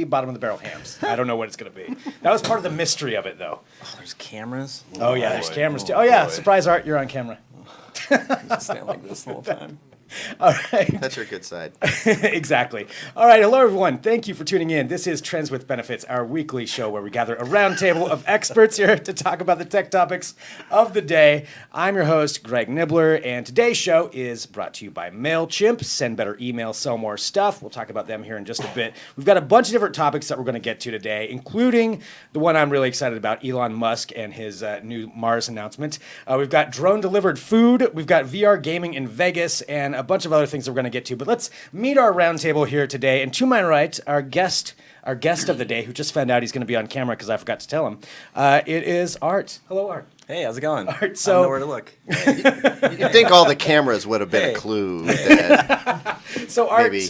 bottom of the barrel hams. I don't know what it's going to be. That was part of the mystery of it, though. Oh, there's cameras? Oh, yeah, there's cameras, too. Oh, yeah, surprise, Art, you're on camera. Stand like this the whole time. All right. That's your good side. Exactly. All right. Hello, everyone. Thank you for tuning in. This is Trends with Benefits, our weekly show where we gather a roundtable of experts here to talk about the tech topics of the day. I'm your host, Greg Nibbler, and today's show is brought to you by MailChimp. Send better email, sell more stuff. We'll talk about them here in just a bit. We've got a bunch of different topics that we're going to get to today, including the one I'm really excited about, Elon Musk and his new Mars announcement. We've got drone-delivered food. We've got VR gaming in Vegas, and a bunch of other things that we're going to get to. But let's meet our roundtable here today. And to my right, our guest of the day, who just found out he's going to be on camera because I forgot to tell him, it is Art. Hello, Art. Hey, how's it going? Art, so I don't know where to look. You'd think all the cameras would have been a clue. So, Art, Maybe.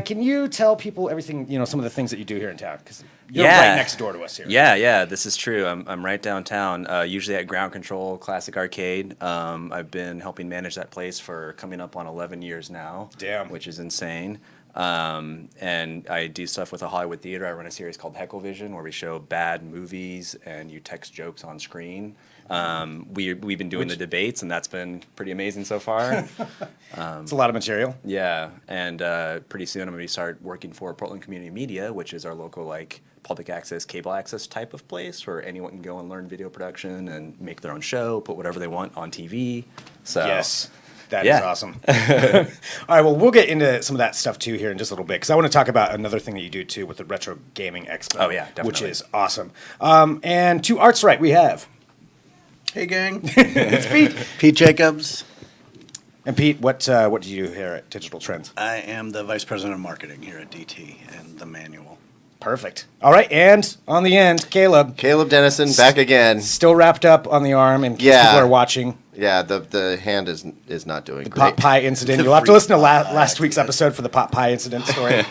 Can you tell people everything, some of the things that you do here in town? Because you're Yeah. right next door to us here. Yeah, this is true. I'm right downtown, usually at Ground Control Classic Arcade. I've been helping manage that place for coming up on 11 years now. Damn. Which is insane. And I do stuff with the Hollywood Theater. I run a series called Heckle Vision where we show bad movies and you text jokes on screen. We've been doing the debates, and that's been pretty amazing so far. It's a lot of material. Yeah, and pretty soon I'm going to start working for Portland Community Media, which is our local public access, cable access type of place where anyone can go and learn video production and make their own show, put whatever they want on TV. So Yes. That is awesome. All right, well, we'll get into some of that stuff, too, here in just a little bit, because I want to talk about another thing that you do, too, with the Retro Gaming Expo. Oh, yeah, definitely. Which is awesome. And to Art's right, we have... Hey, gang. It's Pete. Pete Jacobs. And Pete, what do you do here at Digital Trends? I am the Vice President of Marketing here at DT and the Manual. Perfect. All right, and on the end, Caleb. Caleb Dennison back again. Still wrapped up on the arm, in case people are watching. Yeah, the hand is not doing The great. pot pie incident. You'll have to listen to last week's episode for the pot pie incident story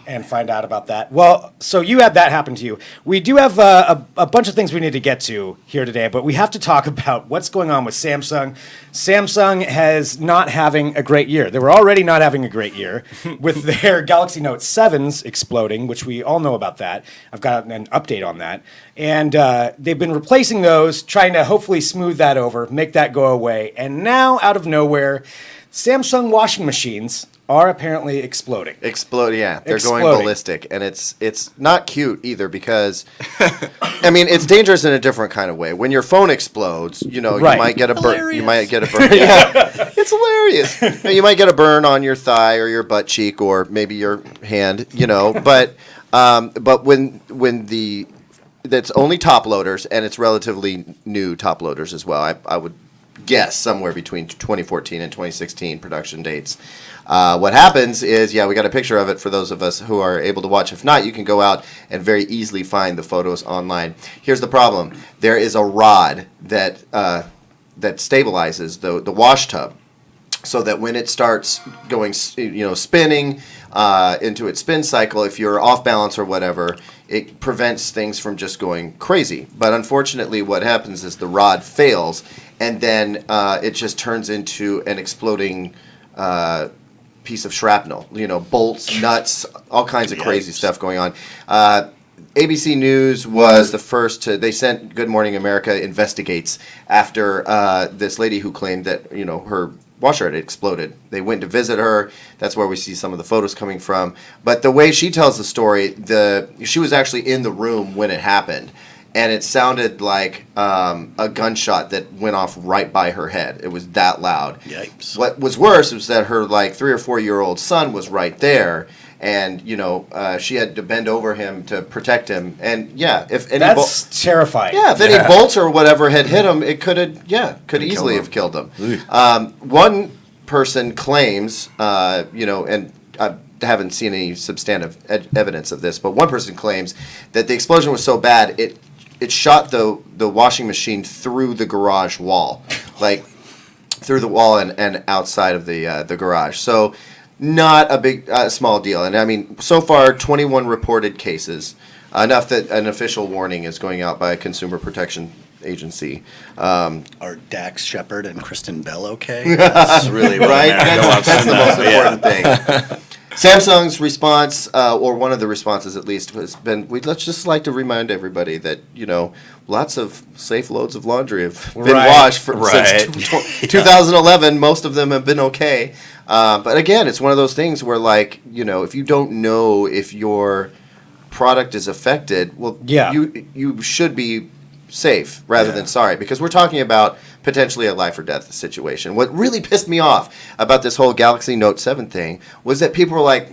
and find out about that. Well, so you had that happen to you. We do have a bunch of things we need to get to here today, but we have to talk about what's going on with Samsung. Samsung has not having a great year. They were already not having a great year with their Galaxy Note 7s exploding, which we all know about that. I've got an update on that. And they've been replacing those, trying to hopefully smooth that over, make that go away. And now, out of nowhere, Samsung washing machines are apparently exploding. They're going ballistic, and it's not cute either because, it's dangerous in a different kind of way. When your phone explodes, you might get a burn. You might get a burn. Yeah, it's hilarious. You might get a burn on your thigh or your butt cheek or maybe your hand. But when that's only top loaders, and it's relatively new top loaders as well. I would guess somewhere between 2014 and 2016 production dates. What happens is, we got a picture of it for those of us who are able to watch. If not, you can go out and very easily find the photos online. Here's the problem. There is a rod that stabilizes the wash tub so that when it starts going, spinning into its spin cycle, if you're off balance or whatever, it prevents things from just going crazy. But unfortunately, what happens is the rod fails, and then it just turns into an exploding piece of shrapnel. Bolts, nuts, all kinds of crazy stuff going on. ABC News was the first to. They sent Good Morning America investigates after this lady who claimed that her washer had exploded. They went to visit her. That's where we see some of the photos coming from. But the way she tells the story, she was actually in the room when it happened, and it sounded like a gunshot that went off right by her head. It was that loud. Yikes. What was worse was that her 3 or 4 year old son was right there, and she had to bend over him to protect him. And if any That's terrifying. if any bolts or whatever had hit him, it could easily have killed him. One person claims, and I haven't seen any substantive evidence of this, but one person claims that the explosion was so bad it shot the washing machine through the garage wall, through the wall and outside of the garage. So not a small deal. And so far 21 reported cases, enough that an official warning is going out by a consumer protection agency. Are Dax Shepard and Kristen Bell okay? That's really what right? America wants That's to the know. most important thing. Samsung's response, or one of the responses at least, has been, we'd just like to remind everybody that, lots of safe loads of laundry have been washed since 2011. Most of them have been okay. But again, it's one of those things where, if you don't know if your product is affected, you should be safe rather than sorry, because we're talking about potentially a life or death situation. What really pissed me off about this whole Galaxy Note 7 thing was that people were like,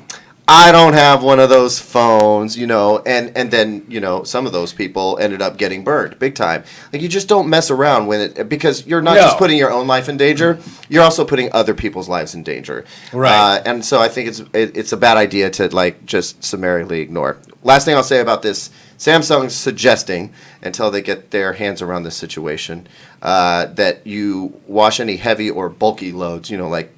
I don't have one of those phones, and then, some of those people ended up getting burned big time. Like, you just don't mess around with it, because you're not just putting your own life in danger, you're also putting other people's lives in danger. Right. And so I think it's a bad idea to, just summarily ignore. Last thing I'll say about this, Samsung's suggesting, until they get their hands around this situation, that you wash any heavy or bulky loads, like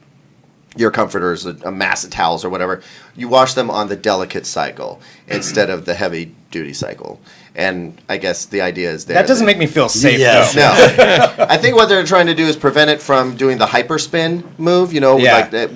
your comforters, a mass of towels or whatever, you wash them on the delicate cycle instead of the heavy duty cycle. And I guess the idea is that doesn't make me feel safe, though. No. I think what they're trying to do is prevent it from doing the hyperspin move, like that,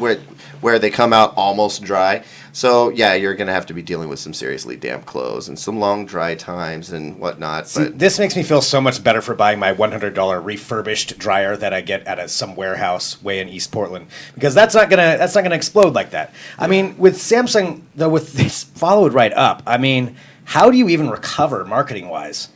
where they come out almost dry. So, you're going to have to be dealing with some seriously damp clothes and some long dry times and whatnot. See, this makes me feel so much better for buying my $100 refurbished dryer that I get at some warehouse way in East Portland, because that's not gonna explode like that. I mean, with Samsung though, with this followed right up. I mean, how do you even recover marketing wise?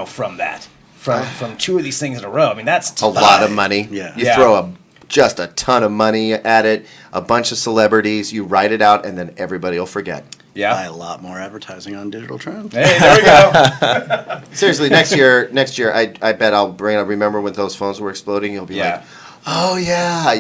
From that, from two of these things in a row. I mean, that's a lot of money. Yeah. You throw just a ton of money at it, a bunch of celebrities, you write it out, and then everybody will forget. Yeah. Buy a lot more advertising on Digital Trend. Hey, there we go. Seriously, next year, I bet I'll remember when those phones were exploding, you'll be like, oh yeah,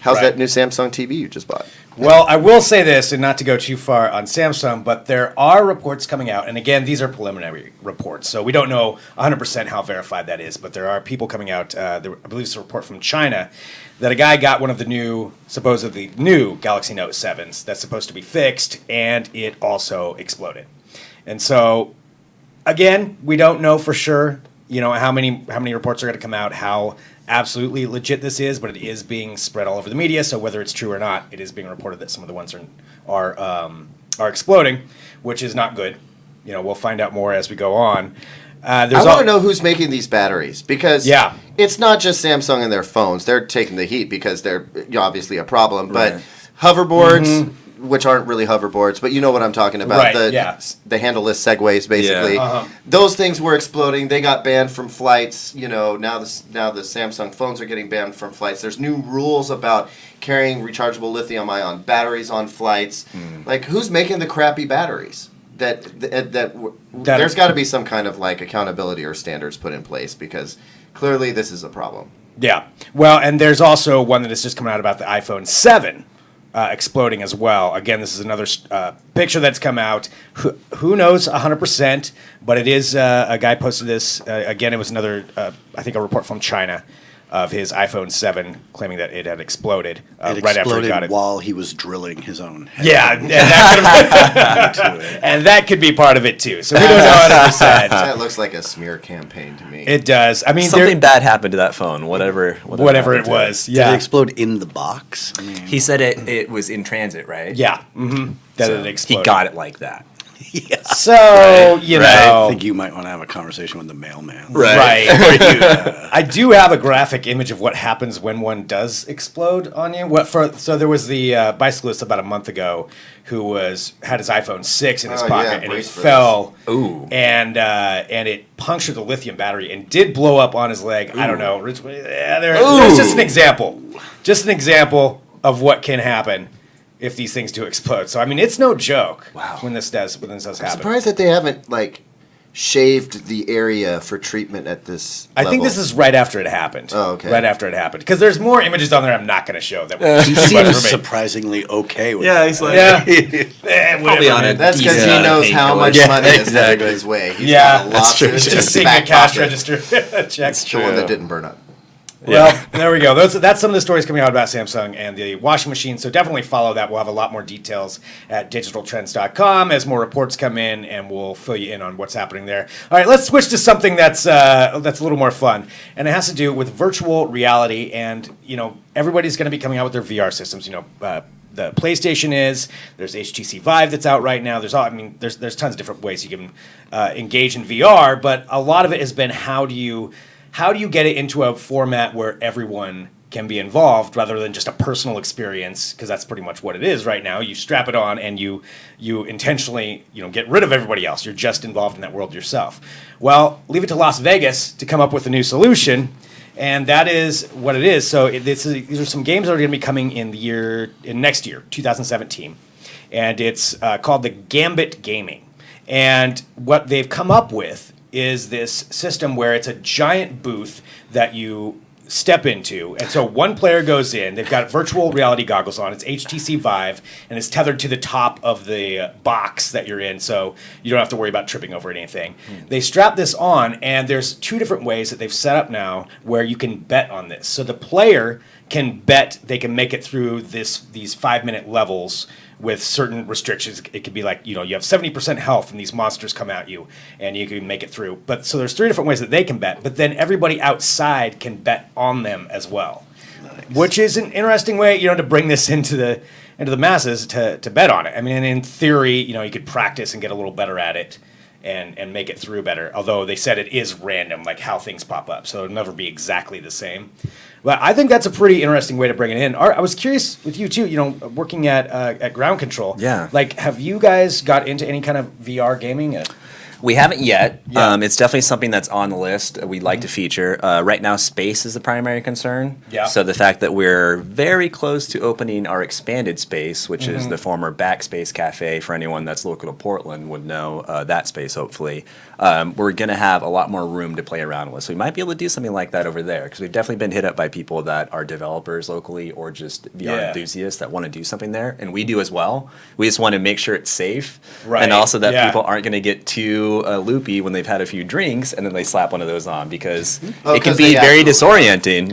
how's that new Samsung TV you just bought? Well, I will say this, and not to go too far on Samsung, but there are reports coming out, and again, these are preliminary reports, so we don't know 100% how verified that is, but there are people coming out, I believe it's a report from China, that a guy got one of the supposedly new Galaxy Note 7s that's supposed to be fixed, and it also exploded. And so, again, we don't know for sure, how many reports are going to come out, how absolutely legit this is, but it is being spread all over the media. So whether it's true or not, it is being reported that some of the ones are exploding, which is not good. We'll find out more as we go on. I want to know who's making these batteries, because it's not just Samsung and their phones. They're taking the heat because they're obviously a problem. But hoverboards, which aren't really hoverboards, but you know what I'm talking about. The handleless Segways, basically. Those things were exploding. They got banned from flights. Now the Samsung phones are getting banned from flights. There's new rules about carrying rechargeable lithium-ion batteries on flights. Like, who's making the crappy batteries? There's got to be some kind of accountability or standards put in place, because clearly this is a problem. Yeah. Well, and there's also one that is just coming out about the iPhone 7. Exploding as well. Again, this is another picture that's come out. Who knows 100%, but it is a guy posted this. Again, it was another, I think, a report from China of his iPhone 7 claiming that it had exploded right after he got it. While he was drilling his own head. Yeah, and that could be part of it too. So we don't know 100%. That looks like a smear campaign to me. It does. I mean, something bad happened to that phone, whatever it was. Yeah. Did it explode in the box? I mean, he said it was in transit, right? Yeah. Mm-hmm. That it exploded. He got it like that. Yeah. So, I think you might want to have a conversation with the mailman. Right. I do have a graphic image of what happens when one does explode on you. So there was the bicyclist about a month ago who had his iPhone 6 in his pocket, and it fell. Ooh. And it punctured the lithium battery and did blow up on his leg. Ooh. I don't know. There's just an example. Just an example of what can happen if these things do explode. So, I mean, it's no joke when this does happen. I'm surprised that they haven't, shaved the area for treatment at this level. I think this is right after it happened. Oh, okay. Right after it happened. Because there's more images on there I'm not going to show. He seems surprisingly okay with that. He's like, probably on it. That's because he knows how much money is headed his way. He's got a that's true. Just seeing the cash register check. That's the one that didn't burn up. Well, there we go. That's some of the stories coming out about Samsung and the washing machine. So definitely follow that. We'll have a lot more details at digitaltrends.com as more reports come in, and we'll fill you in on what's happening there. All right, let's switch to something that's a little more fun, and it has to do with virtual reality. And everybody's going to be coming out with their VR systems. the PlayStation is. There's HTC Vive that's out right now. There's tons of different ways you can engage in VR, but a lot of it has been how do you get it into a format where everyone can be involved rather than just a personal experience, because that's pretty much what it is right now. You strap it on and you intentionally get rid of everybody else. You're just involved in that world yourself. Well, leave it to Las Vegas to come up with a new solution, and that is what it is. So these are some games that are going to be coming in next year, 2017, and it's called the Gambit Gaming. And what they've come up with is this system where it's a giant booth that you step into, and so one player goes in. They've got virtual reality goggles on. It's HTC Vive, and it's tethered to the top of the box that you're in, so you don't have to worry about tripping over anything. They strap this on, and there's 2 different ways that they've set up now where you can bet on this. So the player can bet they can make it through these 5-minute levels with certain restrictions. It could be like, you have 70% health and these monsters come at you and you can make it through. But so there's 3 different ways that they can bet, but then everybody outside can bet on them as well. Nice. Which is an interesting way, to bring this into the masses to bet on it. I mean, in theory, you could practice and get a little better at it and make it through better. Although they said it is random, like how things pop up. So it'll never be exactly the same. But I think that's a pretty interesting way to bring it in. I was curious with you too, working at Ground Control. Yeah. Like, have you guys got into any kind of VR gaming? We haven't yet. Yeah. It's definitely something that's on the list we'd like to feature. Right now, space is the primary concern. Yeah. So the fact that we're very close to opening our expanded space, which is the former Backspace Cafe, for anyone that's local to Portland would know that space, hopefully. We're going to have a lot more room to play around with. So we might be able to do something like that over there, because we've definitely been hit up by people that are developers locally or just VR enthusiasts that want to do something there. And we do as well. We just want to make sure it's safe. Right. And also that people aren't going to get too loopy when they've had a few drinks and then they slap one of those on, because it can be very disorienting,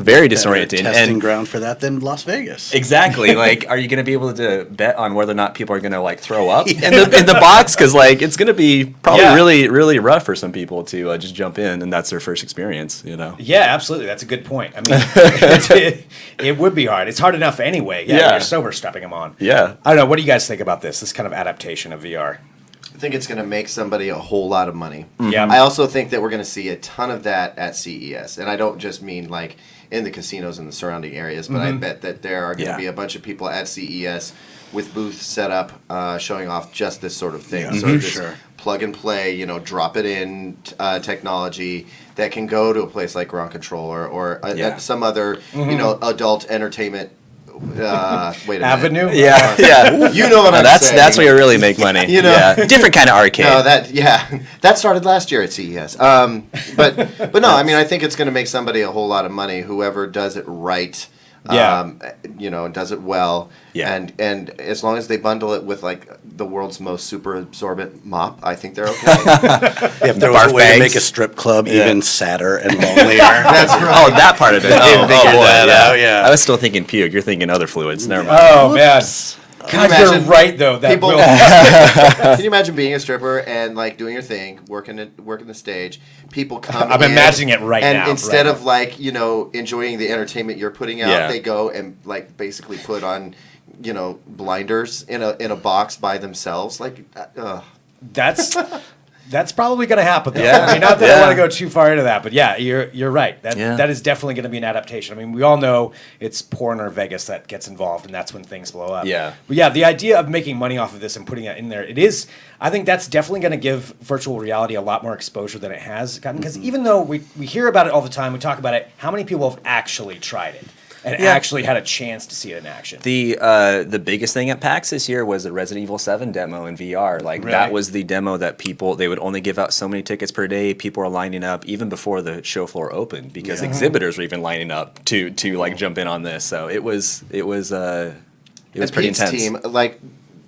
very disorienting. Testing ground for that than Las Vegas. Exactly. Like, are you going to be able to bet on whether or not people are going to throw up in the box? Because it's going to be probably really rough for some people to just jump in and that's their first experience. Yeah, absolutely. That's a good point. I mean, it would be hard. It's hard enough anyway. Yeah, when you're sober strapping them on. Yeah. I don't know. What do you guys think about this kind of adaptation of VR? I think it's going to make somebody a whole lot of money. Yeah. I also think that we're going to see a ton of that at CES. And I don't just mean in the casinos and the surrounding areas, but I bet that there are going to be a bunch of people at CES with booths set up showing off just this sort of thing. Yeah, so just plug and play, drop it in technology that can go to a place like Ground Control or some other, adult entertainment wait a avenue. Minute. Yeah. You know what I'm saying. That's where you really make money. Different kind of arcade. No, that started last year at CES. But no, I mean, I think it's going to make somebody a whole lot of money. Whoever does it right, does it well. Yeah. And as long as they bundle it with the world's most super absorbent mop, I think they're okay. If there was a way to make a strip club even sadder and lonelier. That's right. Oh, that part of it. Oh, boy. Yeah. I was still thinking puke. You're thinking other fluids. Never mind. Oh, man. God, you're right, though. People, can you imagine being a stripper and doing your thing, working the stage? People come. I'm imagining it right now. And instead of enjoying the entertainment you're putting out, they go and basically put on, blinders in a box by themselves. That's probably going to happen, though. Yeah. I mean, not that I want to go too far into that, but you're right. That is definitely going to be an adaptation. I mean, we all know it's porn or Vegas that gets involved, and that's when things blow up. Yeah. But the idea of making money off of this and putting it in there, I think that's definitely going to give virtual reality a lot more exposure than it has gotten. Because even though we hear about it all the time, we talk about it, how many people have actually tried it? And actually had a chance to see it in action. The biggest thing at PAX this year was the Resident Evil 7 demo in VR. That was the demo that they would only give out so many tickets per day. People were lining up even before the show floor opened because exhibitors were even lining up to jump in on this. So it was pretty intense. Team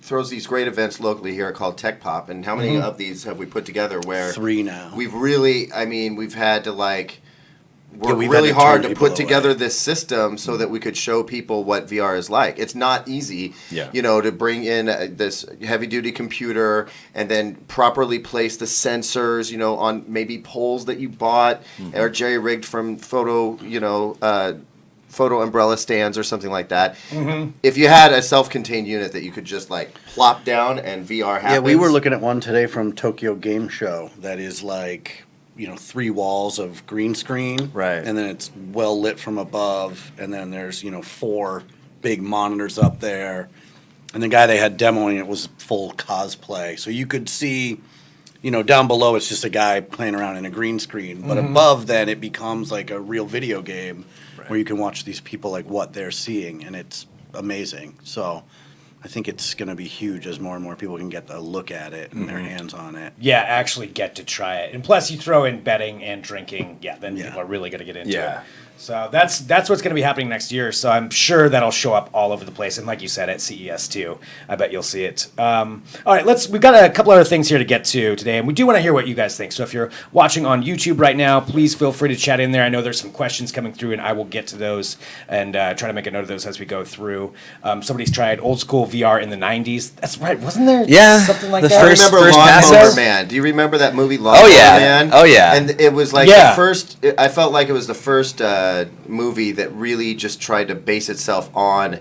throws these great events locally here called Tech Pop, and how many of these have we put together? Where 3 now. We've really, we've had to work really hard to put together this system so that we could show people what VR is like. It's not easy, to bring in this heavy-duty computer and then properly place the sensors, on maybe poles that you bought or jerry-rigged from photo umbrella stands or something like that. If you had a self-contained unit that you could just like plop down and VR happens. Yeah, we were looking at one today from Tokyo Game Show that is like, 3 walls of green screen. Right. And then it's well lit from above. And then there's, 4 big monitors up there. And the guy they had demoing it was full cosplay. So you could see, down below it's just a guy playing around in a green screen. But above then it becomes like a real video game where you can watch these people like what they're seeing. And it's amazing. So I think it's going to be huge as more and more people can get a look at it and their hands on it. Yeah, actually get to try it. And plus you throw in betting and drinking, then people are really going to get into it. So that's what's going to be happening next year. So I'm sure that'll show up all over the place, and like you said, at CES too. I bet you'll see it. All right, we've got a couple other things here to get to today, and we do want to hear what you guys think. So if you're watching on YouTube right now, please feel free to chat in there. I know there's some questions coming through, and I will get to those and try to make a note of those as we go through. Somebody's tried old school VR in the '90s. That's right, wasn't there? Something like that. I remember Lawnmower Man. Do you remember that movie Lawnmower Man? Oh yeah. And it was like the first. I felt like it was the first movie that really just tried to base itself on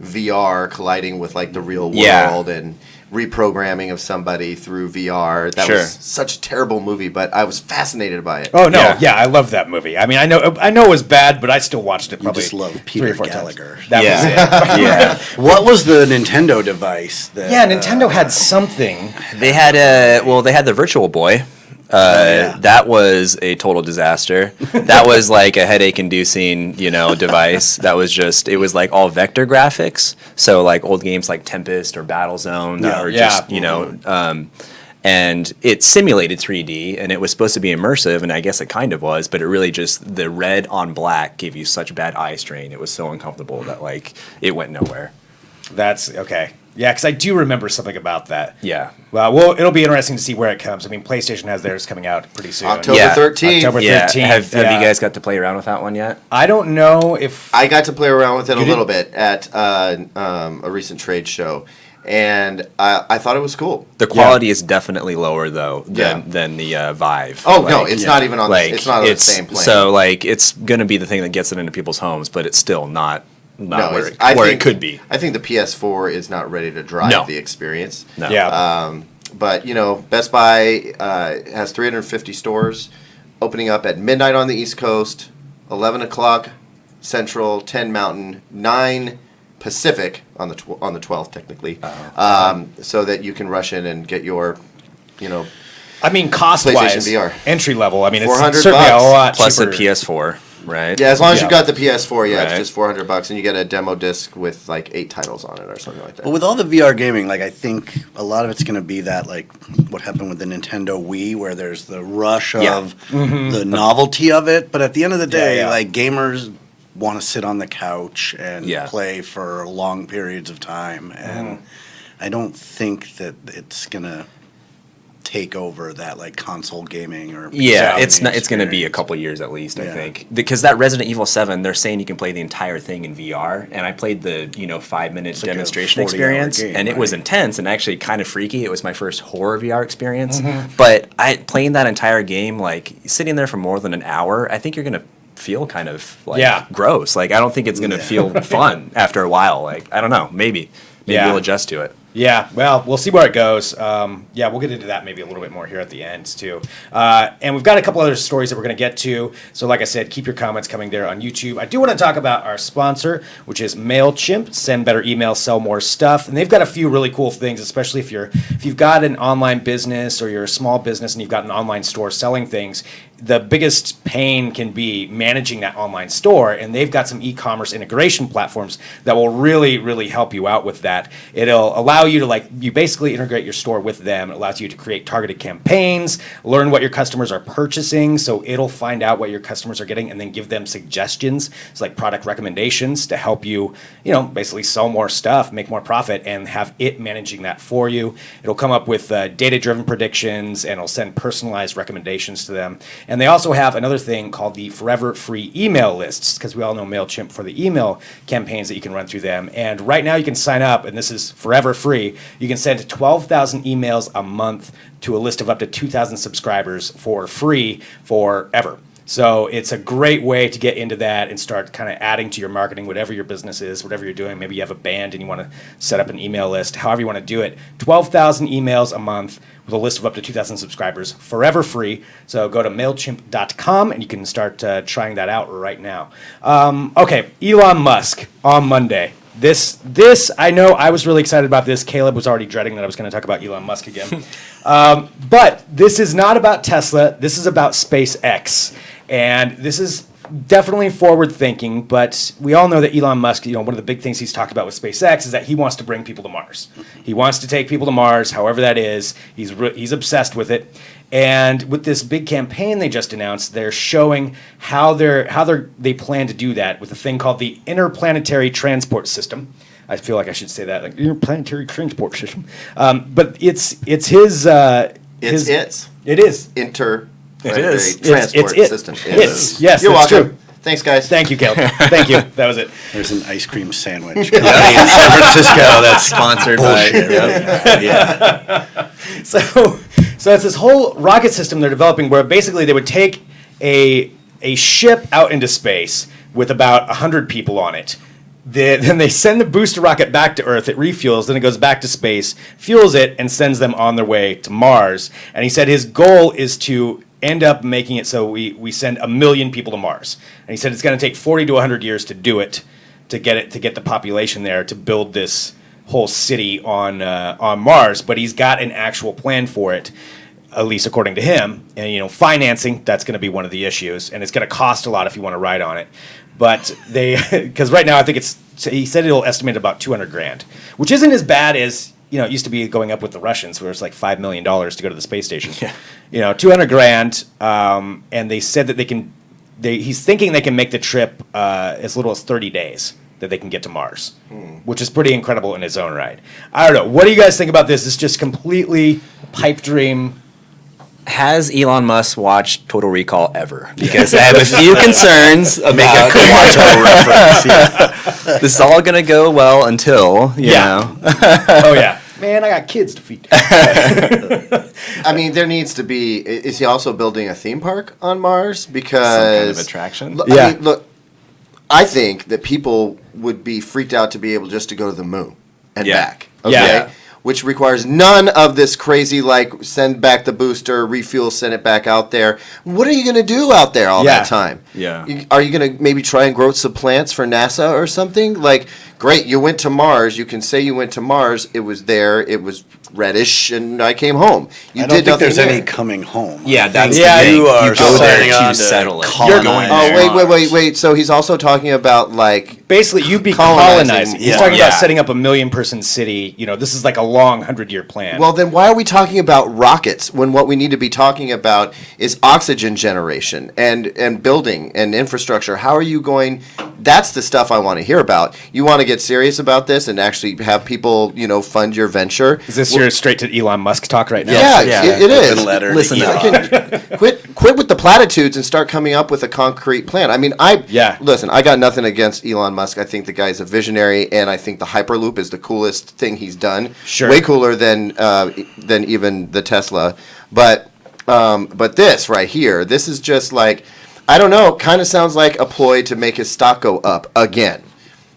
VR colliding with like the real world and reprogramming of somebody through VR. That was such a terrible movie, but I was fascinated by it. Oh no, I love that movie. I mean, I know it was bad, but I still watched it. Probably just love Peter 3 or 4 Gallagher. Times. That was it. What was the Nintendo device? That, Nintendo had something. They had they had the Virtual Boy. That was a total disaster. That was like a headache-inducing, device. That was it was like all vector graphics. So like old games like Tempest or Battlezone or just, and it simulated 3D and it was supposed to be immersive, and I guess it kind of was, but it really just, the red on black gave you such bad eye strain. It was so uncomfortable that like it went nowhere. That's okay. Yeah, because I do remember something about that. Yeah. Well, it'll be interesting to see where it comes. I mean, PlayStation has theirs coming out pretty soon. October 13th. October 13th. Have you guys got to play around with that one yet? I don't know if... I got to play around with it a little bit at a recent trade show, and I thought it was cool. The quality is definitely lower, though, than the Vive. Oh, no, it's not even on, it's not on the same plane. So, like, it's going to be the thing that gets it into people's homes, but it's still not where it could be. I think the PS4 is not ready to drive the experience. No. Yeah. But, Best Buy has 350 stores opening up at midnight on the East Coast, 11 o'clock Central, 10 Mountain, 9 Pacific on the 12th, technically, so that you can rush in and get your, I mean, cost-wise, VR. entry level, I mean, it's $400 certainly a lot plus cheaper. a PS4. Right. Yeah, as long as you got the PS4, it's just $400, and you get a demo disc with like 8 titles on it or something like that. But with all the VR gaming, like I think a lot of it's going to be that like what happened with the Nintendo Wii, where there's the rush of the novelty of it. But at the end of the day, like gamers want to sit on the couch and play for long periods of time, and I don't think that it's going to take over that like console gaming or it's going to be a couple years at least, I think, because that Resident Evil 7, they're saying you can play the entire thing in VR, and I played the 5-minute demonstration experience game, and it was intense and actually kind of freaky. It was my first horror VR experience, but playing that entire game, like sitting there for more than an hour, I think you're going to feel kind of like gross. Like I don't think it's going to feel fun after a while. Like I don't know, maybe we'll adjust to it. Yeah, well, we'll see where it goes. We'll get into that maybe a little bit more here at the end, too. And we've got a couple other stories that we're going to get to. So like I said, keep your comments coming there on YouTube. I do want to talk about our sponsor, which is MailChimp. Send better emails, sell more stuff. And they've got a few really cool things, especially if you've got an online business or you're a small business and you've got an online store selling things. The biggest pain can be managing that online store, and they've got some e-commerce integration platforms that will really, really help you out with that. It'll allow you to you basically integrate your store with them. It allows you to create targeted campaigns, learn what your customers are purchasing, so it'll find out what your customers are getting and then give them suggestions. It's like product recommendations to help you, basically sell more stuff, make more profit, and have it managing that for you. It'll come up with data-driven predictions, and it'll send personalized recommendations to them. And they also have another thing called the Forever Free email lists, because we all know MailChimp for the email campaigns that you can run through them. And right now you can sign up, and this is forever free. You can send 12,000 emails a month to a list of up to 2,000 subscribers for free forever. So it's a great way to get into that and start kind of adding to your marketing, whatever your business is, whatever you're doing. Maybe you have a band and you want to set up an email list, however you want to do it. 12,000 emails a month with a list of up to 2,000 subscribers, forever free. So go to MailChimp.com and you can start trying that out right now. Okay, Elon Musk on Monday. This I know I was really excited about this. Caleb was already dreading that I was going to talk about Elon Musk again. But this is not about Tesla. This is about SpaceX. And this is definitely forward thinking, but we all know that Elon Musk, one of the big things he's talked about with SpaceX is that he wants to bring people to Mars. He wants to take people to Mars, however that is. He's obsessed with it. And with this big campaign they just announced, they're showing how they plan to do that with a thing called the Interplanetary Transport System. I feel like I should say that, like Interplanetary Transport System. But it's his. It is. Interplanetary Transport System. Yes, that's You're welcome. true. Thanks, guys. Thank you, Caleb. Thank you. That was it. There's an ice cream sandwich company in San Francisco that's Sponsored by. yeah. So it's this whole rocket system they're developing where basically they would take a ship out into space with about 100 people on it. Then they send the booster rocket back to Earth. It refuels, then it goes back to space, fuels it, and sends them on their way to Mars. And he said his goal is to end up making it so we send 1 million people to Mars. And he said it's going to take 40 to 100 years to do it, to get the population there, to build this whole city on Mars. But he's got an actual plan for it, at least according to him. And financing, that's going to be one of the issues, and it's going to cost a lot if you want to ride on it. But because right now I think he said it'll estimate about $200,000, which isn't as bad as it used to be going up with the Russians, where it's like $5 million to go to the space station. Yeah. $200,000, and they said that he's thinking they can make the trip as little as 30 days that they can get to Mars, which is pretty incredible in its own right. I don't know. What do you guys think about this? It's just completely pipe dream. Has Elon Musk watched Total Recall ever? Because I have a few concerns about make a Total reference. Yeah. This is all going to go well until, you know. Oh, yeah. Man, I got kids to feed. I mean, there needs to be... Is he also building a theme park on Mars? Because... Some kind of attraction? I mean, look, I think that people would be freaked out to be able just to go to the moon and back. Okay? Yeah. Which requires none of this crazy, send back the booster, refuel, send it back out there. What are you going to do out there all that time? Yeah. Are you going to maybe try and grow some plants for NASA or something? Great, you went to Mars. You can say you went to Mars. It was there. It was reddish, and I came home. I don't think there's any coming home. Yeah, that's the thing. You are go there setting to on settle it. You're going Oh, wait. So he's also talking about, basically, you'd be colonizing. He's talking about setting up a 1 million person city. This is like a long 100-year plan. Well, then why are we talking about rockets when what we need to be talking about is oxygen generation and building and infrastructure? How are you going? That's the stuff I want to hear about. You want to get serious about this and actually have people, fund your venture. Is this your straight to Elon Musk talk right now? Yeah, it is. Listen Quit with the platitudes and start coming up with a concrete plan. I mean, listen, I got nothing against Elon Musk. I think the guy's a visionary, and I think the Hyperloop is the coolest thing he's done. Sure. Way cooler than even the Tesla. But this right here, this is just I don't know, kind of sounds like a ploy to make his stock go up again.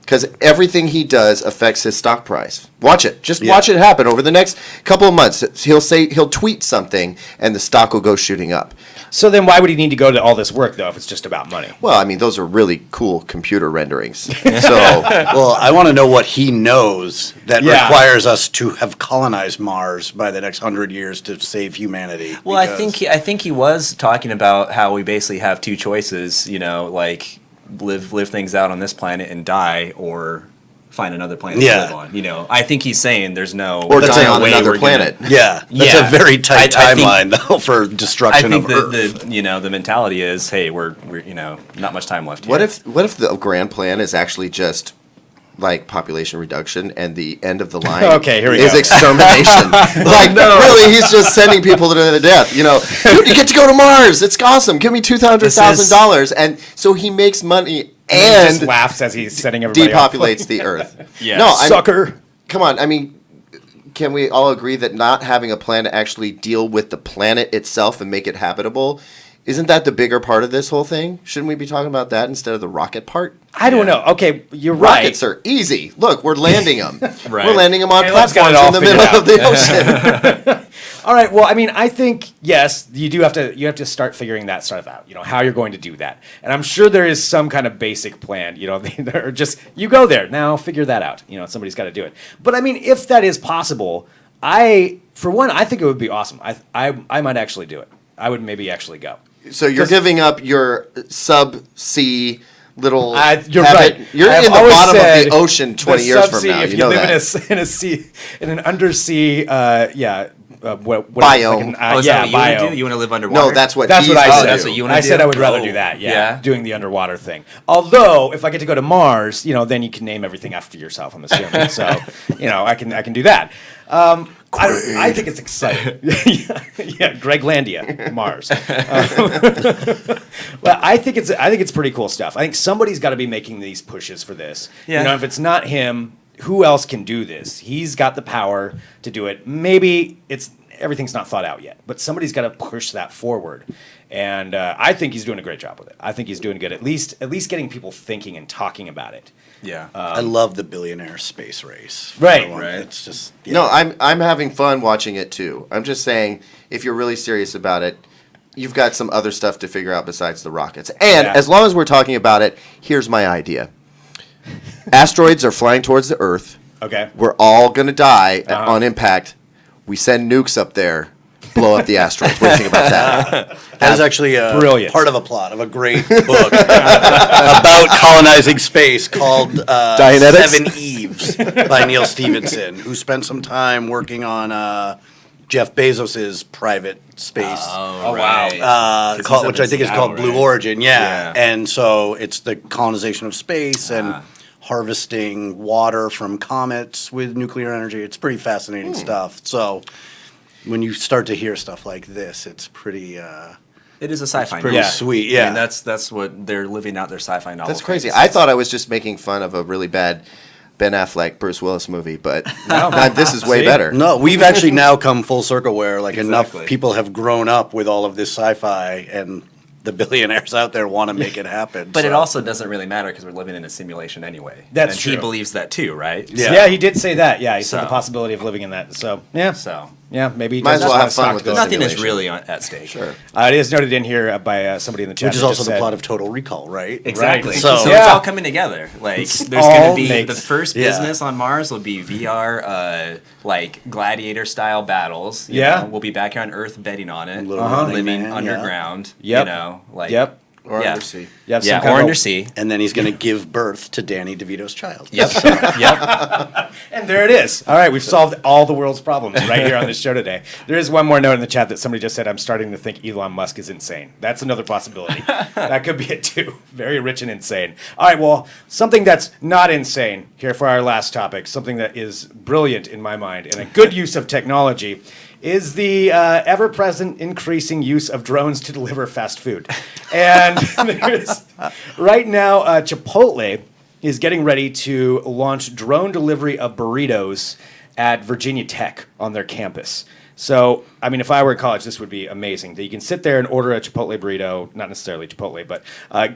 Because everything he does affects his stock price. Watch it. Just watch it happen over the next couple of months. He'll tweet something, and the stock will go shooting up. So then why would he need to go to all this work, though, if it's just about money? Well, I mean, those are really cool computer renderings. So, well, I want to know what he knows that requires us to have colonized Mars by the next 100 years to save humanity. Well, I think he was talking about how we basically have two choices, live things out on this planet and die, or find another planet to live on. I think he's saying there's no or die on another planet. That's a very tight timeline though for destruction of Earth. I think the mentality is, hey, we're not much time left here. What if the grand plan is actually just population reduction, and the end of the line is extermination? Really, he's just sending people to their death. Dude, you get to go to Mars. It's awesome. Give me $200,000, and so he makes money and he just laughs as he's setting everybody depopulates the Earth. Sucker. Come on. I mean, can we all agree that not having a plan to actually deal with the planet itself and make it habitable Isn't that the bigger part of this whole thing? Shouldn't we be talking about that instead of the rocket part? I don't know. Okay, you're right. Rockets are easy. Look, we're landing them. Right. We're landing them on Caleb's got platforms it in the all middle of the ocean. All right. Well, I mean, I think yes, you have to start figuring that stuff out. How you're going to do that, and I'm sure there is some kind of basic plan. Or just you go there now, figure that out. Somebody's got to do it. But I mean, if that is possible, for one, I think it would be awesome. I might actually do it. I would maybe actually go. So you're giving up your sub-sea little. You're right. You're in the bottom of the ocean 20 years from now. If you live in a sea, in an undersea, biome. Is that what you want to do? You want to live underwater? No, that's what I said. That's what you want to do? I said I would rather do that. Yeah, doing the underwater thing. Although, if I get to go to Mars, then you can name everything after yourself. I'm assuming. So, I can do that. I think it's exciting. Yeah, Greglandia, Mars. But I think it's pretty cool stuff. I think somebody's got to be making these pushes for this. Yeah. If it's not him, who else can do this? He's got the power to do it. Maybe everything's not thought out yet, but somebody's got to push that forward. And I think he's doing a great job with it. I think he's doing good, at least getting people thinking and talking about it. Yeah. I love the billionaire space race. Right. It's just No, I'm having fun watching it too. I'm just saying, if you're really serious about it, you've got some other stuff to figure out besides the rockets. And as long as we're talking about it, here's my idea. Asteroids are flying towards the Earth. Okay. We're all going to die on impact. We send nukes up there, blow up the asteroids. What do you think about that? That is actually Brilliant. part of a plot of a great book about colonizing space called Dianetics? Seven Eves by Neil Stephenson, who spent some time working on Jeff Bezos's private space. Oh, right. Which I think is called Blue Origin. Yeah. And so it's the colonization of space and harvesting water from comets with nuclear energy. It's pretty fascinating stuff. So when you start to hear stuff like this, it's pretty... It is a sci-fi pretty novel. sweet, yeah. I mean, that's what they're living out their sci-fi novel. That's crazy. fantasies. I thought I was just making fun of a really bad Ben Affleck, Bruce Willis movie, but this is way better. No, we've actually now come full circle where enough Exactly. people have grown up with all of this sci-fi and the billionaires out there want to make it happen. But it also doesn't really matter because we're living in a simulation anyway. That's and true. He believes that too, right? Yeah. He did say that. Yeah, he said the So- possibility of living in that. So, yeah. So Maybe he Might does as well want have fun stock with to go this. up. nothing is simulation. really at stake. Sure. It is noted in here by somebody in the chat. which is that also just the said- plot of Total Recall, right? Exactly. Right. So, So- it's all coming together. Like It's there's all going to be makes- the first business on Mars will be VR, like gladiator style battles. You Yeah. know? We'll be back here on Earth betting on it, Little Running living Man, yeah. underground. Yep. You know, like Yep. Or Yeah. undersea. Yep. some yeah, kind or of- undersea. And then he's going to give birth to Danny DeVito's child. Yep. Yep. And there it is. All right, we've solved all the world's problems right here on this show today. There is one more note in the chat that somebody just said, I'm starting to think Elon Musk is insane. That's another possibility. That could be it too. Very rich and insane. All right, well, something that's not insane here for our last topic, something that is brilliant in my mind and a good use of technology is the ever-present increasing use of drones to deliver fast food. And there's, right now, Chipotle is getting ready to launch drone delivery of burritos at Virginia Tech on their campus. So, I mean, if I were in college, this would be amazing. That you can sit there and order a Chipotle burrito, not necessarily Chipotle, but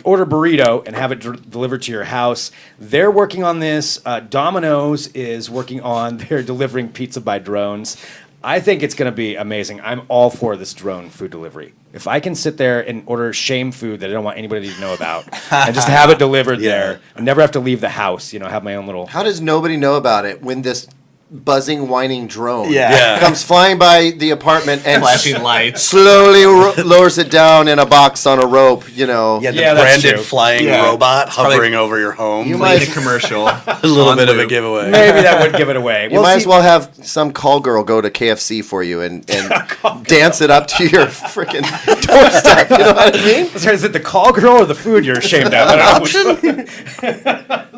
order burrito and have it delivered to your house. They're working on this. Domino's is working on their delivering pizza by drones. I think it's going to be amazing. I'm all for this drone food delivery. If I can sit there and order shame food that I don't want anybody to know about and just have it delivered there, I never have to leave the house, have my own little... How does nobody know about it when this buzzing, whining drone Yeah. comes flying by the apartment and Flashing lights. slowly lowers it down in a box on a rope, Yeah, the Yeah, that's branded true. flying robot hovering over your home. You Playing might- a commercial. a little bit of a giveaway. Maybe that would give it away. You might as well have some call girl go to KFC for you and dance it up to your freaking doorstep. You know what I mean? Is it the call girl or the food you're ashamed of? I don't know which one.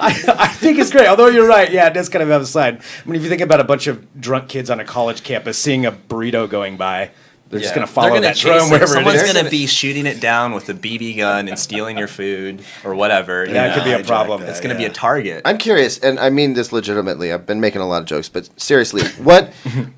I think it's great. Although you're right, yeah, it does kind of have a side. I mean, if you think about a bunch of drunk kids on a college campus seeing a burrito going by, They're just going to follow that drone wherever it is. Someone's going to be shooting it down with a BB gun and stealing your food or whatever. That could be a problem. It's going to be a target. I'm curious, and I mean this legitimately. I've been making a lot of jokes, but seriously, what?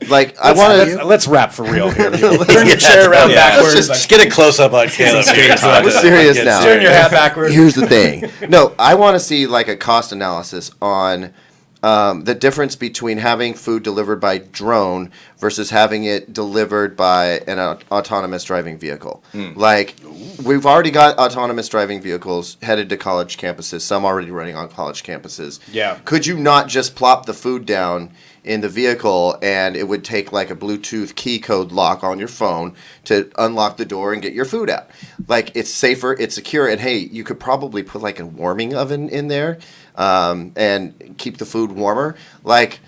Like, I want to let's wrap for real here. Turn your chair around backwards. Just get a close up on Caleb. We're serious now. Turn your hat backwards. Here's the thing. No, I want to see like a cost analysis on the difference between having food delivered by drone versus having it delivered by an autonomous driving vehicle. Like, we've already got autonomous driving vehicles headed to college campuses, some already running on college campuses. Yeah. Could you not just plop the food down in the vehicle and it would take like a Bluetooth key code lock on your phone to unlock the door and get your food out? Like, it's safer, it's secure, and hey, you could probably put like a warming oven in there and keep the food warmer. Like,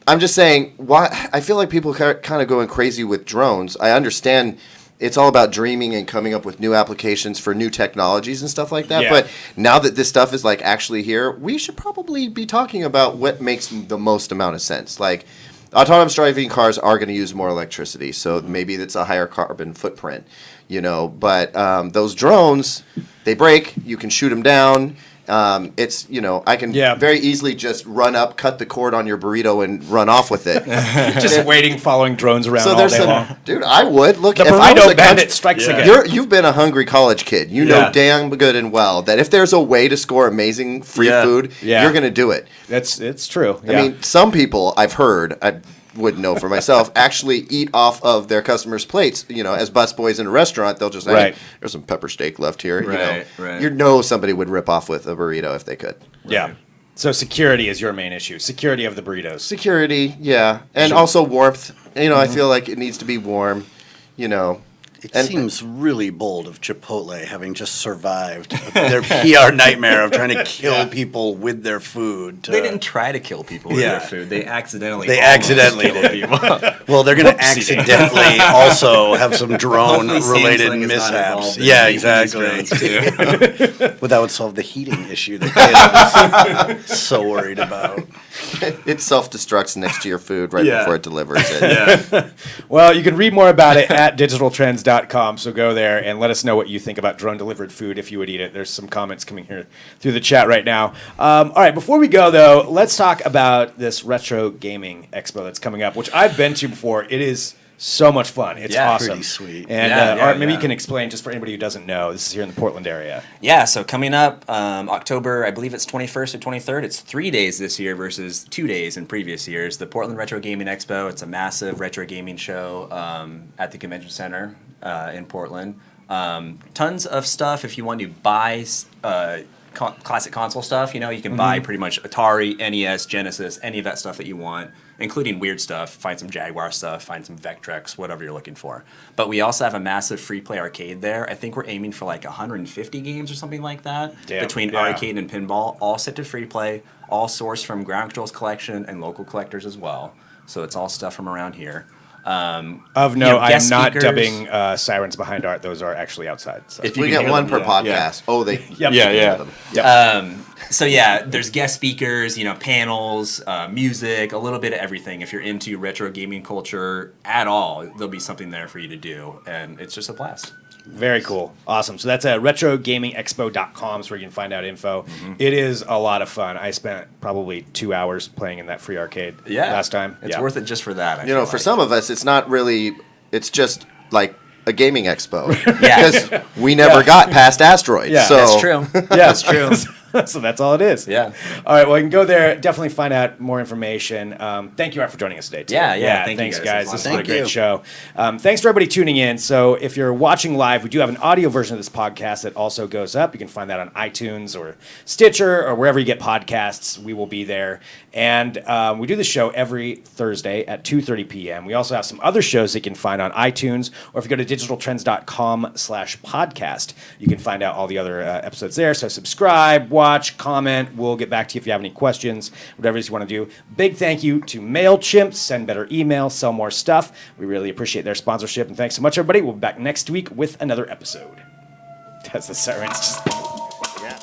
I'm just saying, why? I feel like people are kind of going crazy with drones. I understand it's all about dreaming and coming up with new applications for new technologies and stuff like that. Yeah. But now that this stuff is like actually here, we should probably be talking about what makes the most amount of sense. Like, autonomous driving cars are going to use more electricity, so maybe it's a higher carbon footprint, you know. But those drones, they break. You can shoot them down. It's, you know, I can very easily just run up, cut the cord on your burrito, and run off with it. Just waiting, following drones around all day long. Dude, I would. Look, the if I was burrito bandit strikes again. You've been a hungry college kid. You know damn good and well that if there's a way to score amazing free food, you're going to do it. It's true. I mean, some people, I've heard, I wouldn't know for myself, actually eat off of their customers' plates. You know, as busboys in a restaurant, they'll just say, there's some pepper steak left here. You know somebody would rip off with a burrito if they could. Yeah. So security is your main issue. Security of the burritos. Security, yeah. And also warmth. You know, I feel like it needs to be warm, you know. It seems really bold of Chipotle having just survived their PR nightmare of trying to kill people with their food. They didn't try to kill people with their food. They accidentally killed people. Well, they're going to accidentally also have some drone-related mishaps. Yeah, exactly. But that would solve the heating issue that Caleb was so worried about. It self-destructs next to your food right before it delivers it. Well, you can read more about it at digitaltrends.com, so go there and let us know what you think about drone-delivered food if you would eat it. There's some comments coming here through the chat right now. All right, before we go, though, let's talk about this Retro Gaming Expo that's coming up, which I've been to before. It is so much fun. It's awesome. Pretty sweet. And Art, maybe you can explain, just for anybody who doesn't know, this is here in the Portland area. Yeah, so coming up October, I believe it's 21st or 23rd. It's 3 days this year versus 2 days in previous years. The Portland Retro Gaming Expo. It's a massive retro gaming show at the Convention Center in Portland. Tons of stuff if you want to buy classic console stuff. You know, you can buy pretty much Atari, NES, Genesis, any of that stuff that you want, including weird stuff. Find some Jaguar stuff, find some Vectrex, whatever you're looking for. But we also have a massive free play arcade there. I think we're aiming for like 150 games or something like that between arcade and pinball, all set to free play, all sourced from Ground Control's collection and local collectors as well. So it's all stuff from around here. I'm not dubbing sirens behind Art. Those are actually outside. So. If we get one per podcast. Oh, they. So there's guest speakers, panels, music, a little bit of everything. If you're into retro gaming culture at all, there'll be something there for you to do, and it's just a blast. Very cool. Awesome. So that's at retrogamingexpo.com is where you can find out info. It is a lot of fun. I spent probably 2 hours playing in that free arcade last time. It's worth it just for that. For some of us, it's not really, it's just like a gaming expo. Because we never got past asteroids. Yeah, so. That's true. That's true. So that's all it is. Yeah. All right. Well, you can go there. Definitely find out more information. Thank you, Art, for joining us today, too. Yeah. Thanks, you guys. This was a great you. show. Thanks for everybody tuning in. So if you're watching live, we do have an audio version of this podcast that also goes up. You can find that on iTunes or Stitcher or wherever you get podcasts. We will be there. And we do the show every Thursday at 2:30 p.m. We also have some other shows that you can find on iTunes, or if you go to digitaltrends.com/podcast, you can find out all the other episodes there. So subscribe, watch, comment. We'll get back to you if you have any questions, whatever it is you want to do. Big thank you to MailChimp. Send better email, sell more stuff. We really appreciate their sponsorship. And thanks so much, everybody. We'll be back next week with another episode. That's the sirens. Yeah.